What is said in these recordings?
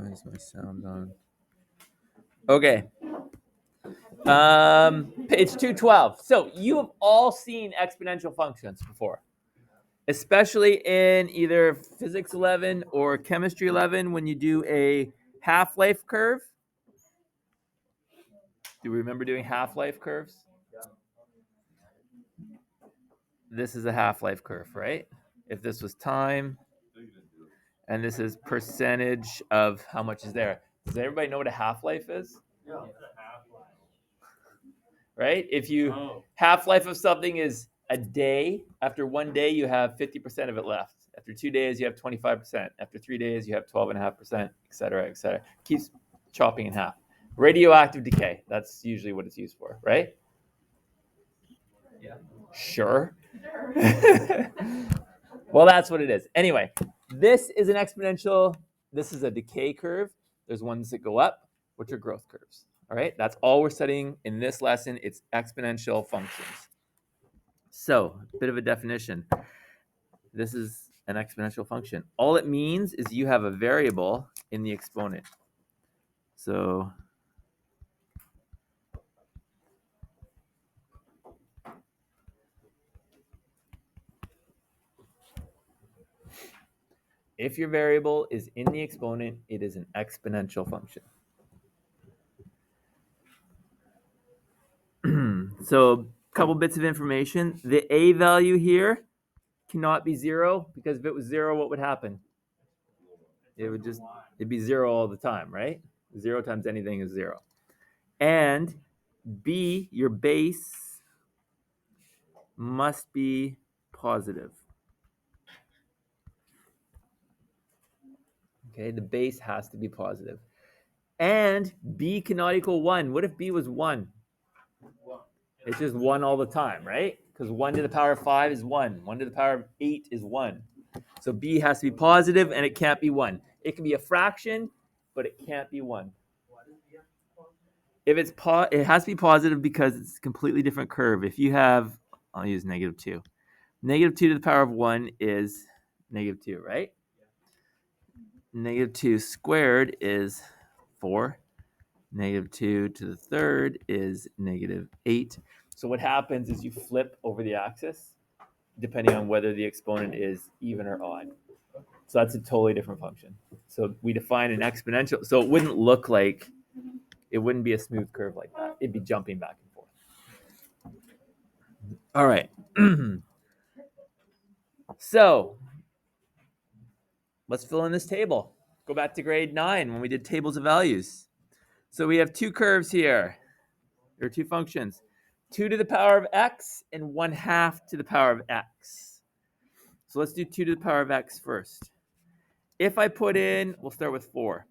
Why is my sound on? Okay. Page 212. So you have all seen exponential functions before, especially in either physics 11 or chemistry 11 when you do a half-life curve. Do we remember doing half-life curves? This is a half-life curve, right? If this was time, and this is percentage of how much is there. Does everybody know what a half-life is? Yeah. Right? If you half-life of something is a day, after 1 day you have 50% of it left. After 2 days you have 25%. After 3 days you have 12.5%, et cetera, et cetera. Keeps chopping in half. Radioactive decay, that's usually what it's used for, right? Yeah. Sure. Well, that's what it is. Anyway, this is an exponential. This is a decay curve. There's ones that go up, which are growth curves. All right, that's all we're studying in this lesson. It's exponential functions. So, a bit of a definition. This is an exponential function. All it means is you have a variable in the exponent. So, if your variable is in the exponent, it is an exponential function. So, a couple bits of information. The a value here cannot be 0, because if it was 0, what would happen? It'd be 0 all the time, right? 0 times anything is 0. And b, your base, must be positive. Okay, the base has to be positive. And b cannot equal 1. What if b was 1? It's just 1 all the time, right? Because 1 to the power of 5 is 1. 1 to the power of 8 is 1. So b has to be positive, and it can't be 1. It can be a fraction, but it can't be 1. If it's it has to be positive because it's a completely different curve. If you have, I'll use negative 2. Negative 2 to the power of 1 is negative 2, right? Negative 2 squared is 4. Negative 2 to the third is negative 8. So what happens is you flip over the axis depending on whether the exponent is even or odd. So that's a totally different function. So we define an exponential. So it wouldn't look like, it wouldn't be a smooth curve like that. It'd be jumping back and forth. All right. So let's fill in this table. Go back to grade 9 when we did tables of values. So we have two curves here. There are two functions. 2 to the power of x and 1/2 to the power of x. So let's do 2 to the power of x first. If I put in, we'll start with 4.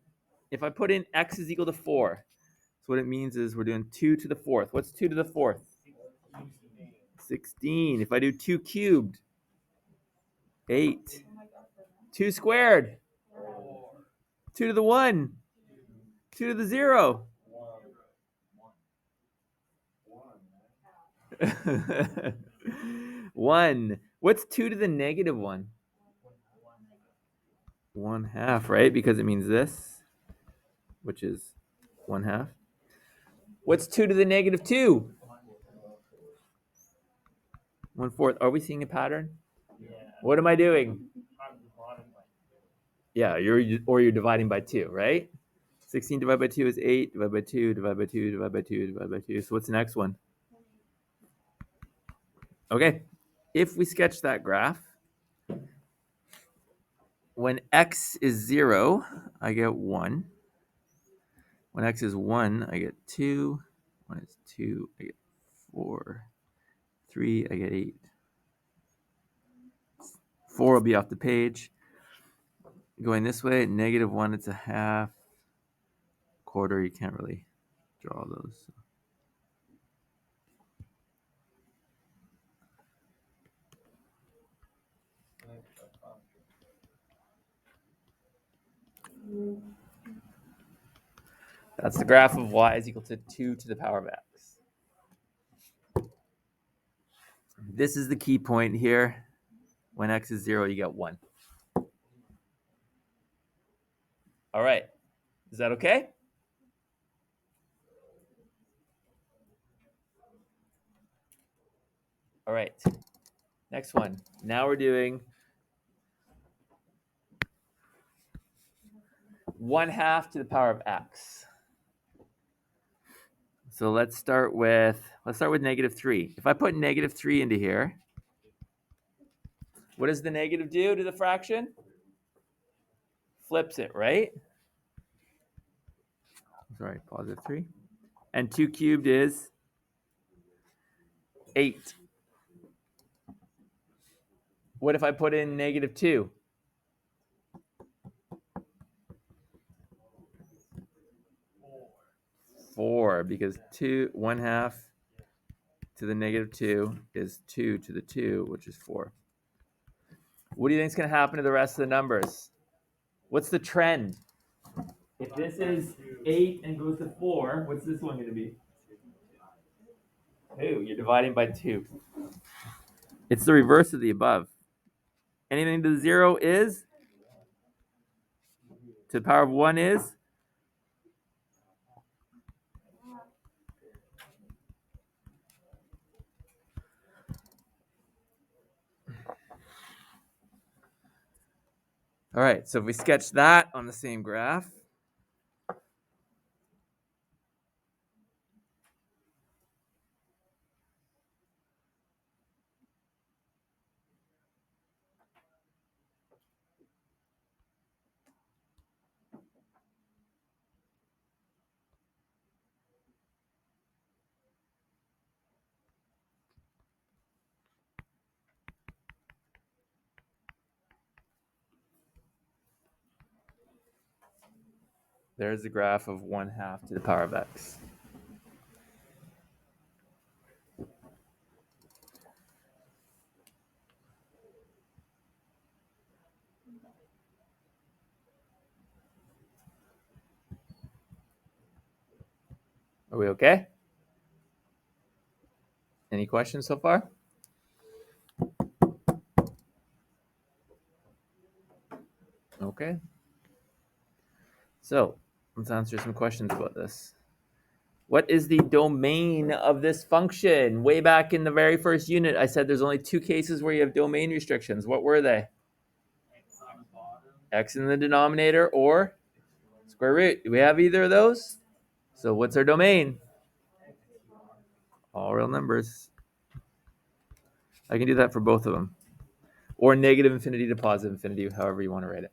If I put in x is equal to 4, so what it means is we're doing 2 to the 4th. What's 2 to the 4th? 16. If I do 2 cubed, 8. 2 squared, 2 to the 1, 2 to the 0. 1. What's 2 to the negative 1? 1/2, right? Because it means this, which is 1/2. What's 2 to the negative 2? 1/4. Are we seeing a pattern? Yeah. What am I doing? Yeah, you're dividing by 2, right? 16 divided by 2 is 8, divided by 2, divided by 2, divided by 2, divided by 2. So what's the next one? Okay, if we sketch that graph, when x is 0, I get 1. When x is 1, I get 2. When it's 2, I get 4. 3, I get 8. 4 will be off the page. Going this way, negative 1, it's a half. Quarter, you can't really draw those. That's the graph of y is equal to 2 to the power of x. This is the key point here. When x is 0, you get 1. All right. Is that okay? All right. Next one. Now we're doing 1/2 to the power of x. So let's start with -3. If I put -3 into here, what does the negative do to the fraction? Flips it, right? Sorry, +3. And 2 cubed is 8. What if I put in -2? 4, because 1/2 to the -2 is 2 to the 2, which is 4. What do you think is going to happen to the rest of the numbers? What's the trend? If this is 8 and goes to 4, what's this one going to be? 2. You're dividing by 2. It's the reverse of the above. Anything to the 0 is? To the power of 1 is? All right, so if we sketch that on the same graph, there's the graph of 1/2 to the power of x. Are we okay? Any questions so far? Okay. So let's answer some questions about this. What is the domain of this function? Way back in the very first unit, I said there's only 2 cases where you have domain restrictions. What were they? X in the denominator or square root. Do we have either of those? So what's our domain? All real numbers. I can do that for both of them. Or -infinity to +infinity, however you want to write it.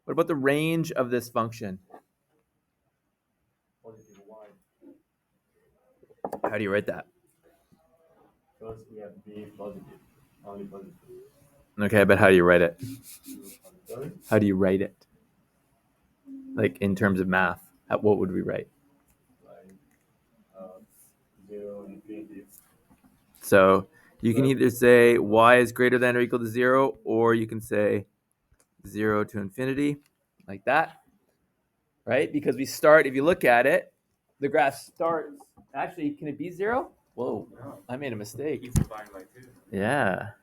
What about the range of this function? How do you write that? First, we have B positive, only positive. Okay, but how do you write it? Sorry? How do you write it? Like in terms of math, what would we write? Like 0, infinity. So you can either say y is greater than or equal to 0, or you can say 0 to infinity, like that, right? Because we start, if you look at it, the graph starts, actually, can it be 0? Whoa, I made a mistake. It's divided by 2. Yeah.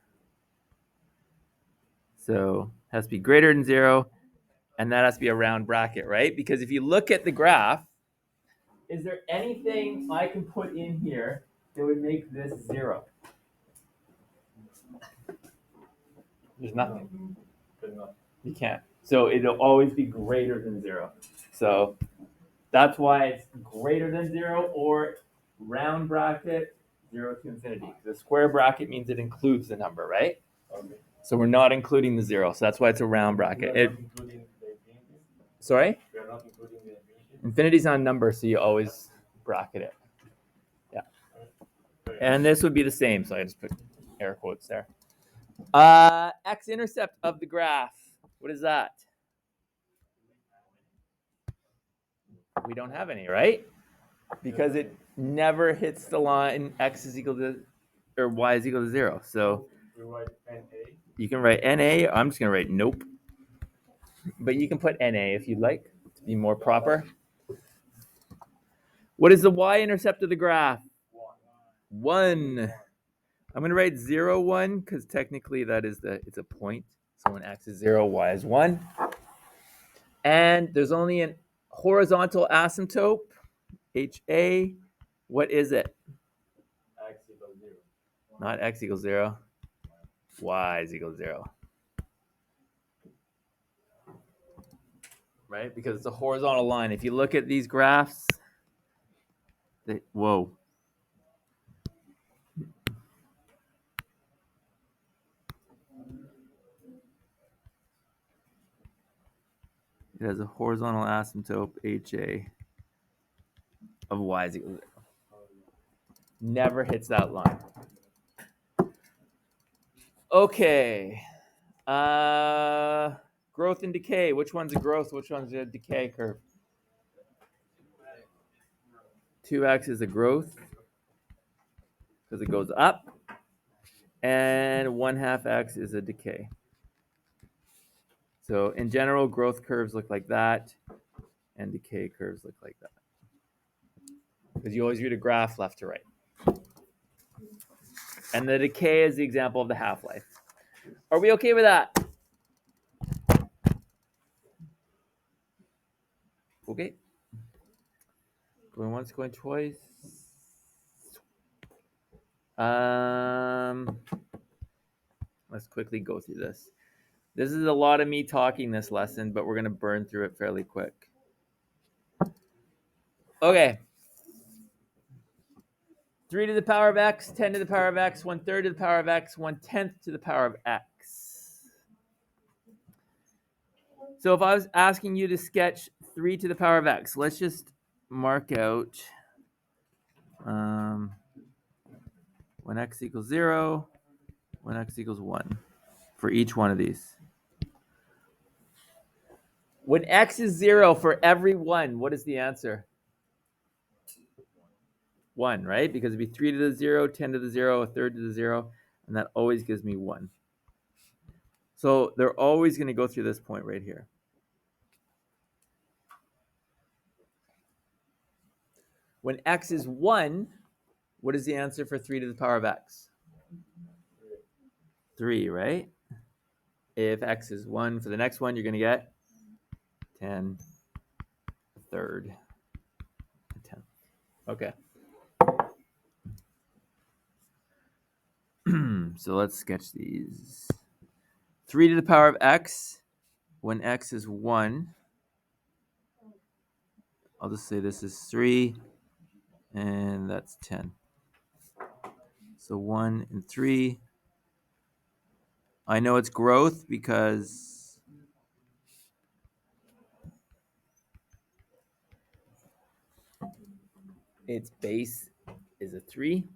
So it has to be greater than 0, and that has to be a round bracket, right? Because if you look at the graph, is there anything I can put in here that would make this 0? There's nothing. You can't. So it'll always be greater than 0. So that's why it's greater than 0 or round bracket 0 to infinity. The square bracket means it includes the number, right? Okay. So we're not including the 0. So that's why it's a round bracket. We are not including the infinity? Sorry? We are not including the infinity? Infinity's on number, so you always bracket it. Yeah. And this would be the same, so I just put air quotes there. X-intercept of the graph. What is that? We don't have any, right? Because it never hits the line x is equal to, or y is equal to 0. So we write NA. You can write NA. I'm just going to write nope. But you can put NA if you'd like to be more proper. What is the y-intercept of the graph? 1. I'm going to write 0, 1 because technically that is it's a point. So when x is 0, y is 1. And there's only an horizontal asymptote, HA. What is it? X equals 0. Not x equals 0. Y is equal to 0. Right? Because it's a horizontal line. If you look at these graphs, whoa. It has a horizontal asymptote, HA, of y is equal to 0. Never hits that line. Okay. Growth and decay. Which one's a growth? Which one's a decay curve? 2x is a growth because it goes up. And 1/2 x is a decay. So in general, growth curves look like that, and decay curves look like that. Because you always read a graph left to right. And the decay is the example of the half-life. Are we okay with that? Okay. Going once, going twice. Let's quickly go through this. This is a lot of me talking this lesson, but we're going to burn through it fairly quick. Okay. 3 to the power of x, 10 to the power of x, 1/3 to the power of x, 1/10 to the power of x. So if I was asking you to sketch 3 to the power of x, let's just mark out when x equals 0, when x equals 1 for each one of these. When x is 0 for every 1, what is the answer? 1, right? Because it'd be 3 to the 0, 10 to the 0, 1/3 to the 0, and that always gives me 1. So they're always going to go through this point right here. When x is 1, what is the answer for 3 to the power of x? 3, right? If x is 1 for the next one, you're going to get 10, 1/3, 10. Okay. So let's sketch these. 3 to the power of x, when x is 1, I'll just say this is 3, and that's 10. So 1 and 3. I know it's growth because its base is a 3.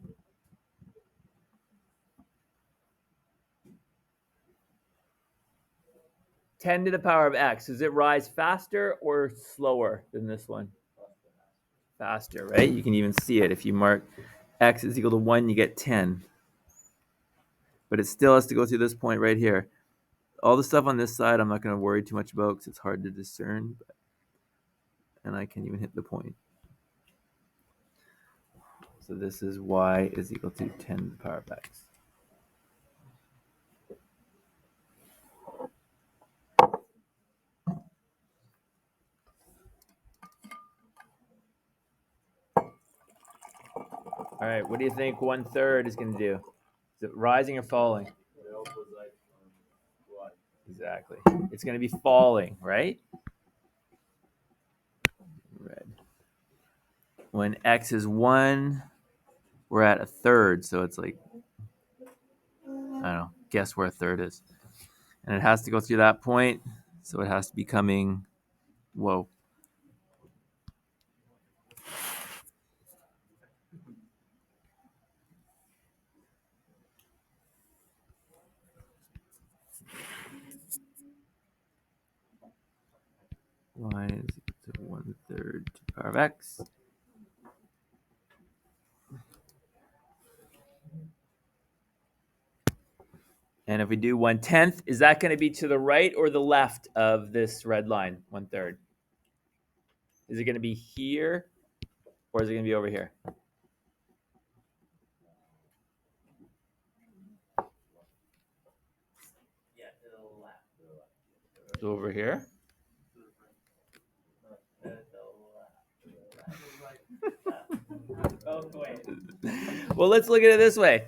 Ten to the power of x. Does it rise faster or slower than this one? Faster, right? You can even see it. If you mark x is equal to 1, you get 10. But it still has to go through this point right here. All the stuff on this side I'm not going to worry too much about because it's hard to discern. And I can even hit the point. So this is y is equal to 10 to the power of x. All right, what do you think 1/3 is going to do? Is it rising or falling? Exactly. It's going to be falling, right? Red. When x is 1, we're at 1/3, so it's like, I don't know, guess where 1/3 is. And it has to go through that point, so it has to be coming, whoa. Y is equal to 1/3 to the power of x. And if we do 1/10, is that going to be to the right or the left of this red line, 1/3? Is it going to be here or is it going to be over here? Yeah, to the left. So over here. Well, let's look at it this way.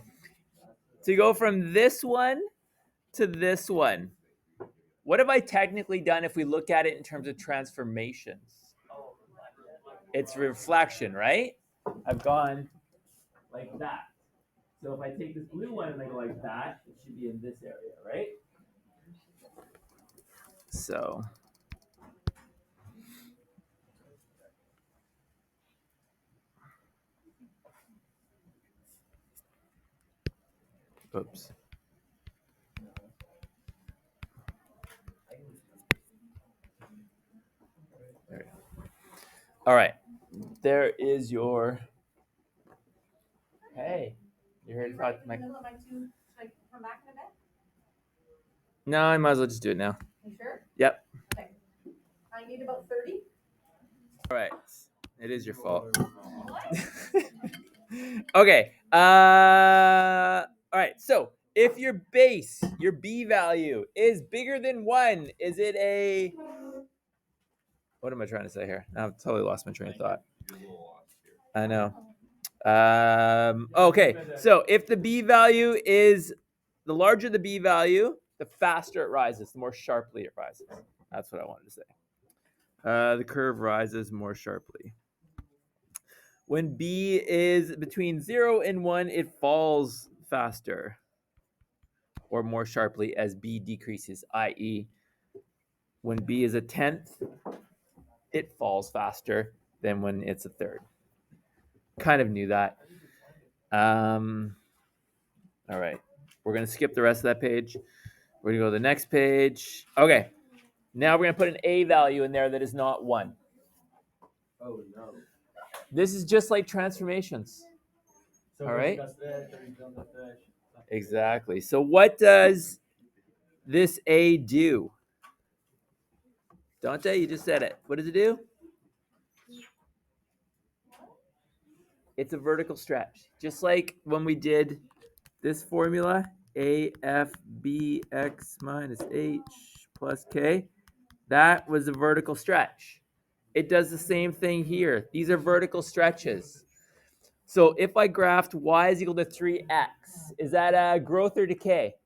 To go from this one to this one, what have I technically done if we look at it in terms of transformations? It's reflection, right? I've gone like that. So if I take this blue one and I go like that, it should be in this area, right? So oops. There we go. All right. There is your. Hey, you heard about my. Should I come back in a bit? No, I might as well just do it now. You sure? Yep. Okay. I need about 30. All right. It is your fault. What? Okay. All right. So if your base, your b value, is bigger than 1, is it a. What am I trying to say here? I've totally lost my train of thought. I know. Okay. So if the b value is. The larger the b value, the faster it rises, the more sharply it rises. That's what I wanted to say. The curve rises more sharply. When b is between 0 and 1, it falls faster or more sharply as b decreases, i.e., when b is a tenth, it falls faster than when it's a third. Kind of knew that. All right. We're going to skip the rest of that page. We're going to go to the next page. Okay. Now we're going to put an a value in there that is not 1. Oh no. This is just like transformations. So All right. Exactly. Exactly. So what does this a do? Dante, you just said it. What does it do? It's a vertical stretch. Just like when we did this formula, AFBX minus H plus K, that was a vertical stretch. It does the same thing here. These are vertical stretches. So if I graphed y is equal to 3x, is that a growth or decay?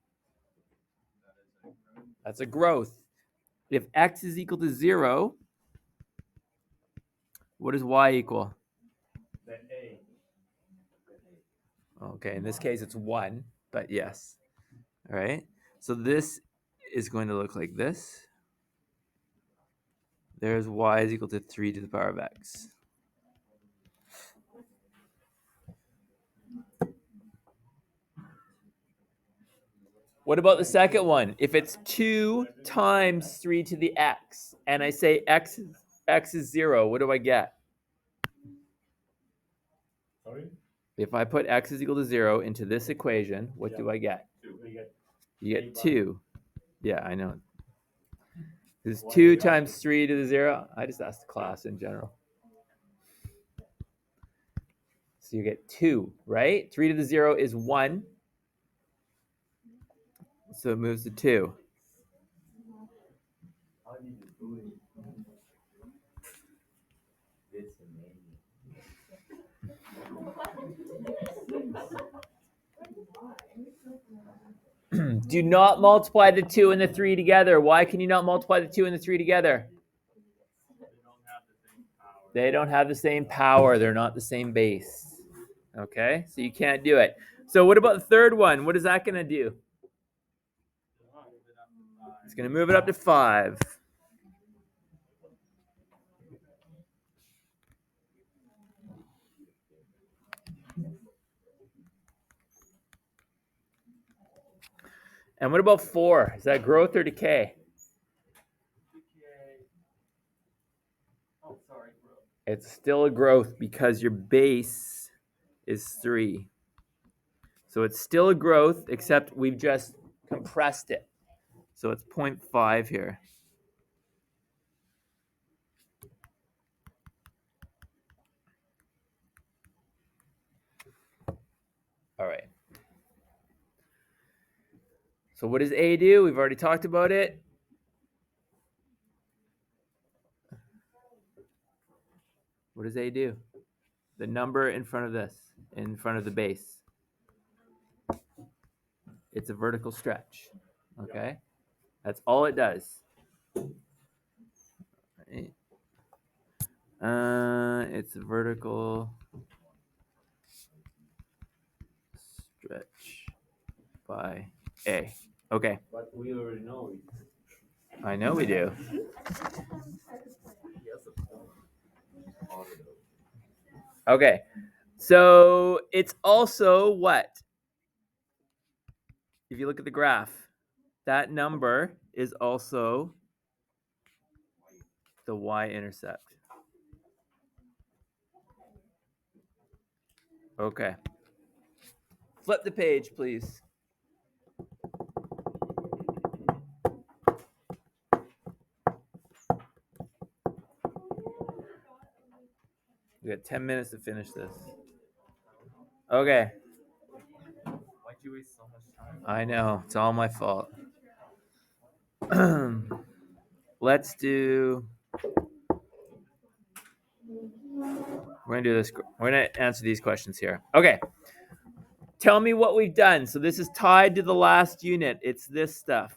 That's a growth. If x is equal to 0, what does y equal? The A. Okay, in this case it's 1, but yes. All right, so this is going to look like this. There's y is equal to 3 to the power of x. What about the second one? If it's 2 times 3 to the x, and I say x is 0, what do I get? Sorry? If I put x is equal to 0 into this equation, what do I get? 2. We get You get 2. Yeah, I know. This is 2 times 3 to the 0. I just asked the class in general. So you get 2, right? 3 to the 0 is 1. So it moves to 2. Do not multiply the 2 and the 3 together. Why can you not multiply the 2 and the 3 together? They don't have the same power. They're not the same base. Okay, so you can't do it. So what about the third one? What is that going to do? It's going to move it up to 5. And what about 4? Is that growth or decay? It's still a growth because your base is 3. So it's still a growth, except we've just compressed it. So it's 0.5 here. All right. So what does A do? We've already talked about it. What does A do? The number in front of this, in front of the base. It's a vertical stretch. Okay? That's all it does. Right. It's a vertical stretch by A. Okay. But we already know it. I know we do. Okay. So it's also what? If you look at the graph, that number is also the Y-intercept. Okay. Flip the page, please. We got 10 minutes to finish this. Okay. Why'd you waste so much time? I know. It's all my fault. Let's do... We're going to do this. We're going to answer these questions here. Okay. Tell me what we've done. So this is tied to the last unit. It's this stuff.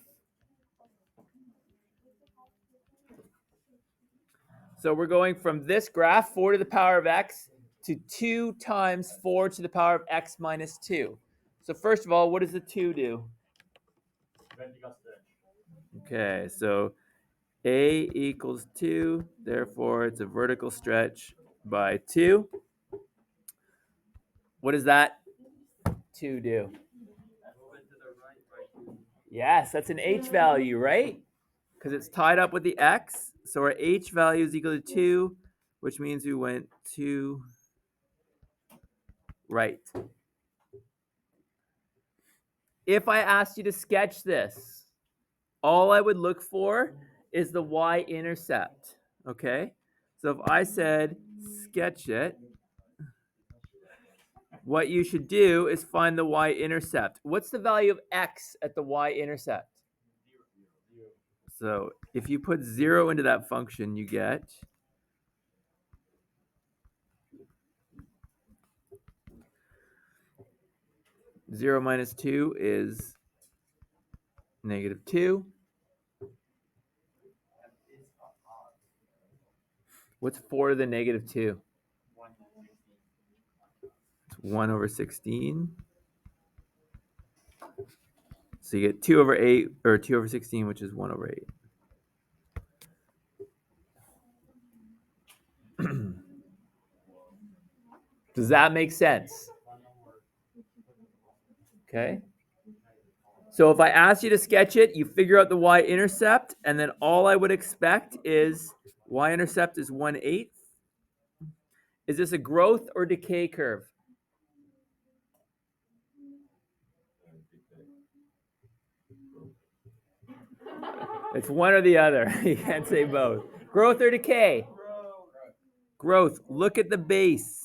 So we're going from this graph, 4 to the power of x, to 2 times 4 to the power of x minus 2. So first of all, what does the 2 do? Vertical stretch. Okay, so a equals 2. Therefore, it's a vertical stretch by 2. What does that 2 do? Yes, that's an h value, right? Because it's tied up with the x. So our h value is equal to 2, which means we went 2 right. If I asked you to sketch this, all I would look for is the y-intercept, okay? So if I said sketch it, what you should do is find the y-intercept. What's the value of x at the y-intercept? So if you put 0 into that function, you get 0 minus 2 is negative 2. What's 4 to the negative 2? It's 1 over 16. So you get 2 over 8, or 2 over 16, which is 1 over 8. Does that make sense? Okay. So if I ask you to sketch it, you figure out the y-intercept, and then all I would expect is y-intercept is 1/8. Is this a growth or decay curve? It's one or the other. You can't say both. Growth or decay? Growth. Look at the base.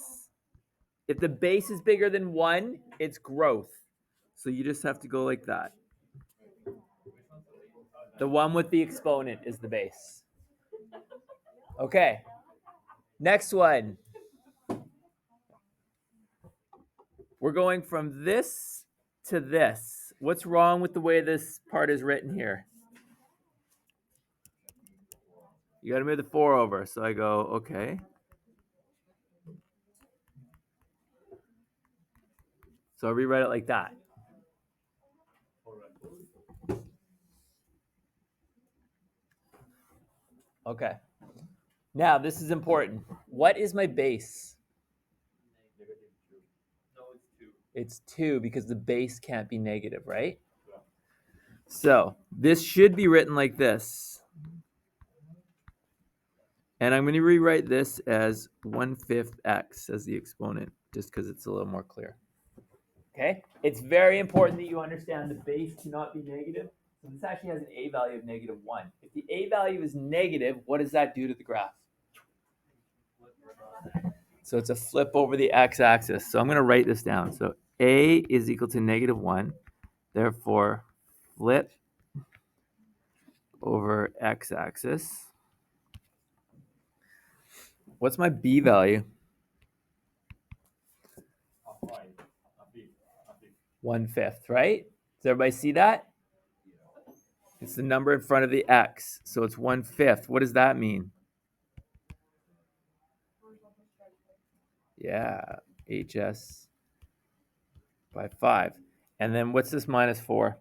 If the base is bigger than 1, it's growth. So you just have to go like that. The one with the exponent is the base. Okay. Next one. We're going from this to this. What's wrong with the way this part is written here? You got to move the 4 over. So I go, okay. So I rewrite it like that. Okay. Now, this is important. What is my base? No, it's 2. It's 2 because the base can't be negative, right? Yeah. So this should be written like this. And I'm going to rewrite this as 1/5 x as the exponent, just because it's a little more clear. Okay? It's very important that you understand the base cannot be negative. So this actually has an a value of negative 1. If the a value is negative, what does that do to the graph? So it's a flip over the x-axis. So I'm going to write this down. So a is equal to negative 1. Therefore, flip over x-axis. What's my b value? 1/5, right? Does everybody see that? It's the number in front of the x, so it's 1/5. What does that mean? Yeah, HS by 5. And then what's this minus 4?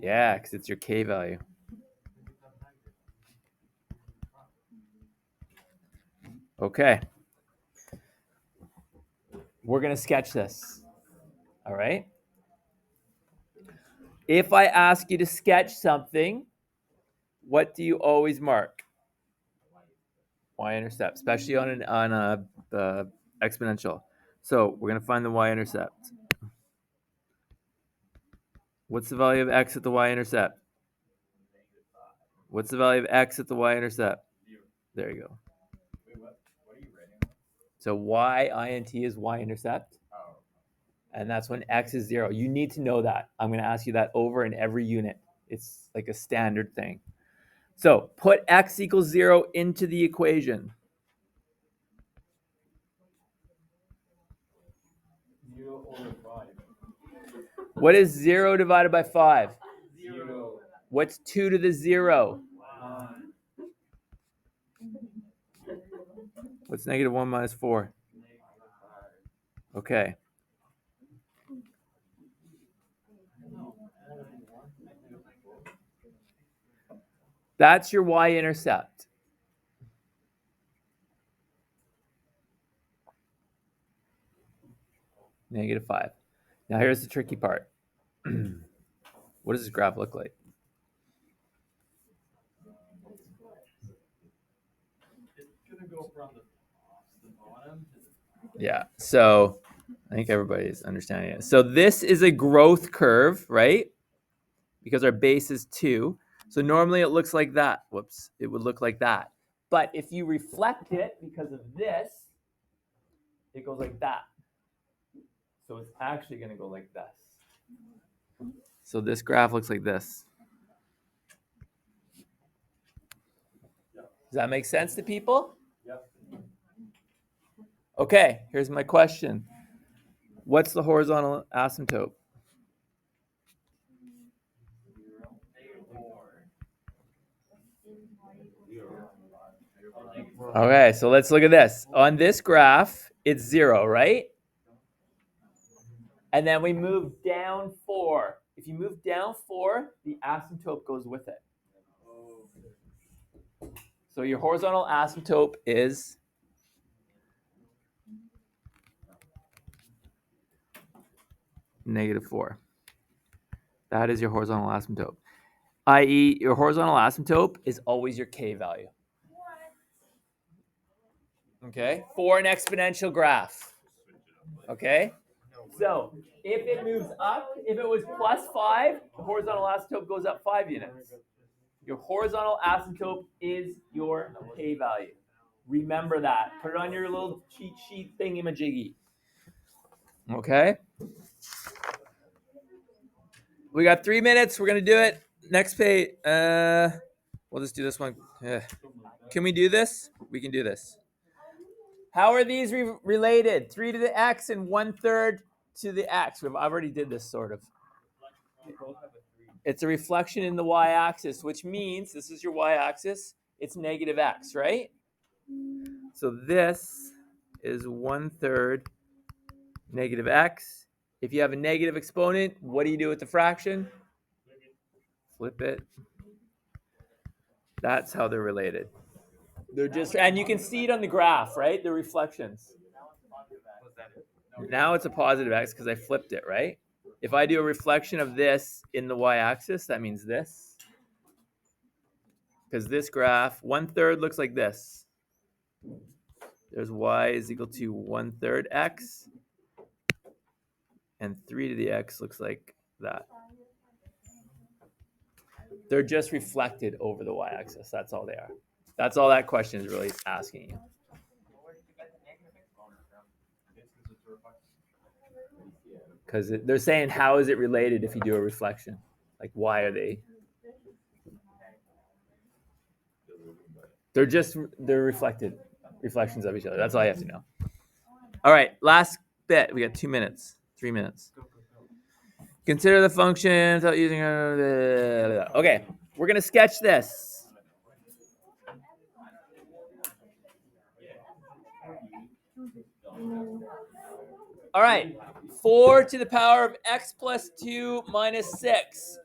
Yeah, because it's your k value. Okay. We're going to sketch this. All right? If I ask you to sketch something, what do you always mark? Y-intercept, especially on a exponential. So we're going to find the y-intercept. What's the value of x at the y-intercept? What's the value of x at the y-intercept? There you go. So y-int is y-intercept. And that's when x is 0. You need to know that. I'm going to ask you that over in every unit. It's like a standard thing. So put x equals 0 into the equation. 0 over 5. What is 0 divided by 5? 0. What's 2 to the 0? 1. What's negative 1 minus 4? Okay. That's your y-intercept. Negative 5. Now here's the tricky part. What does this graph look like? It's going to go from the bottom to the Yeah, so I think everybody's understanding it. So this is a growth curve, right? Because our base is 2. So normally it looks like that. Whoops, it would look like that. But if you reflect it because of this, it goes like that. So it's actually going to go like this. So this graph looks like this. Does that make sense to people? Yep. Okay, here's my question. What's the horizontal asymptote? 0. Okay, so let's look at this. On this graph, it's 0, right? And then we move down 4. If you move down 4, the asymptote goes with it. So your horizontal asymptote is negative 4. That is your horizontal asymptote. I.e., your horizontal asymptote is always your k value. Okay, for an exponential graph. Okay, so if it moves up, if it was plus 5, the horizontal asymptote goes up 5 units. Your horizontal asymptote is your k value. Remember that. Put it on your little cheat sheet thingy-majiggy. Okay? We got 3 minutes. We're going to do it. Next page. We'll just do this one. Can we do this? We can do this. How are these related? 3 to the x and 1/3 to the x. I've already did this sort of. It's a reflection in the y-axis, which means this is your y-axis. It's negative x, right? So this is 1/3 negative x. If you have a negative exponent, what do you do with the fraction? Flip it. That's how they're related. They're just, and you can see it on the graph, right? The reflections. Now it's a positive x because I flipped it, right? If I do a reflection of this in the y-axis, that means this. Because this graph, 1/3 looks like this. There's y is equal to 1/3 x. And 3 to the x looks like that. They're just reflected over the y-axis. That's all they are. That's all that question is really asking you. Because they're saying, how is it related if you do a reflection? Like, why are they? They're reflected. reflections of each other. That's all you have to know. All right, last bit. We got 2 minutes, 3 minutes. Consider the function without using. Okay, we're gonna sketch this. All right, 4 to the power of x plus 2 minus 6.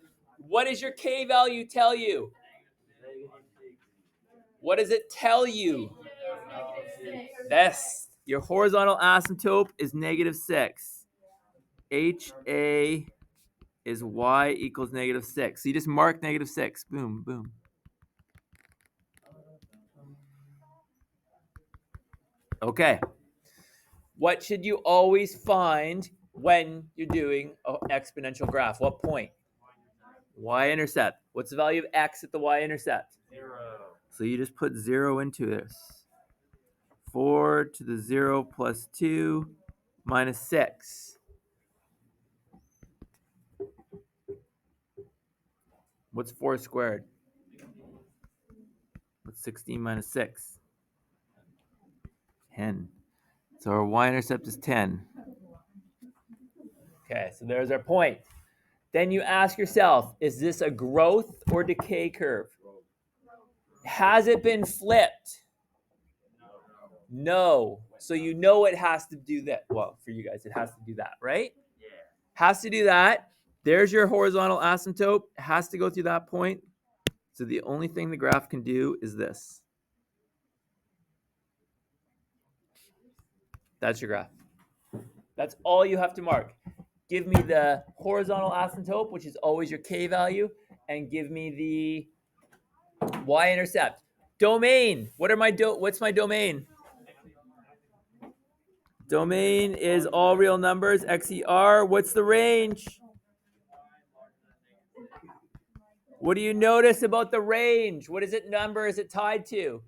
What does your k value tell you? What does it tell you? Yes, your horizontal asymptote is -6. HA is y equals -6. So you just mark -6. Boom, boom. Okay. What should you always find when you're doing an exponential graph? What point? Y-intercept. What's the value of x at the y-intercept? 0. So you just put 0 into this. 4 to the 0 plus 2 minus 6. What's 4 squared? What's 16 minus 6? 10. So our y-intercept is 10. Okay, so there's our point. Then you ask yourself, is this a growth or decay curve? Has it been flipped? No. So you know it has to do that. Well, for you guys, it has to do that, right? Yeah. Has to do that. There's your horizontal asymptote. It has to go through that point. So the only thing the graph can do is this. That's your graph. That's all you have to mark. Give me the horizontal asymptote, which is always your k value, and give me the y-intercept. Domain. What's my domain? Domain is all real numbers, XER. What's the range? What do you notice about the range? What is it number is it tied to?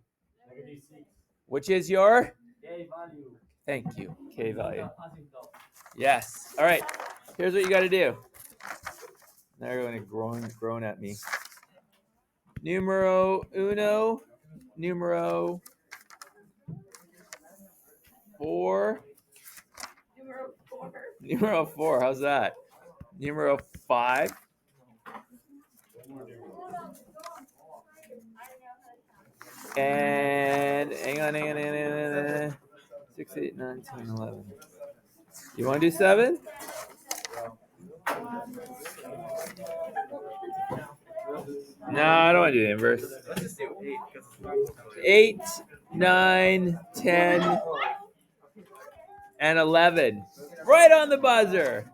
-6. Which is your? K value. Thank you. K value. Yes. All right. Here's what you got to do. Now everyone groan at me. Numero uno. Numero 4. Numero 4. Numero 4. How's that? Numero 5. And hang on. 6, 8, 9, 10, 11. You want to do 7? No, I don't want to do the inverse. Let's just do 8. 8, 9, 10, and 11. Right on the buzzer.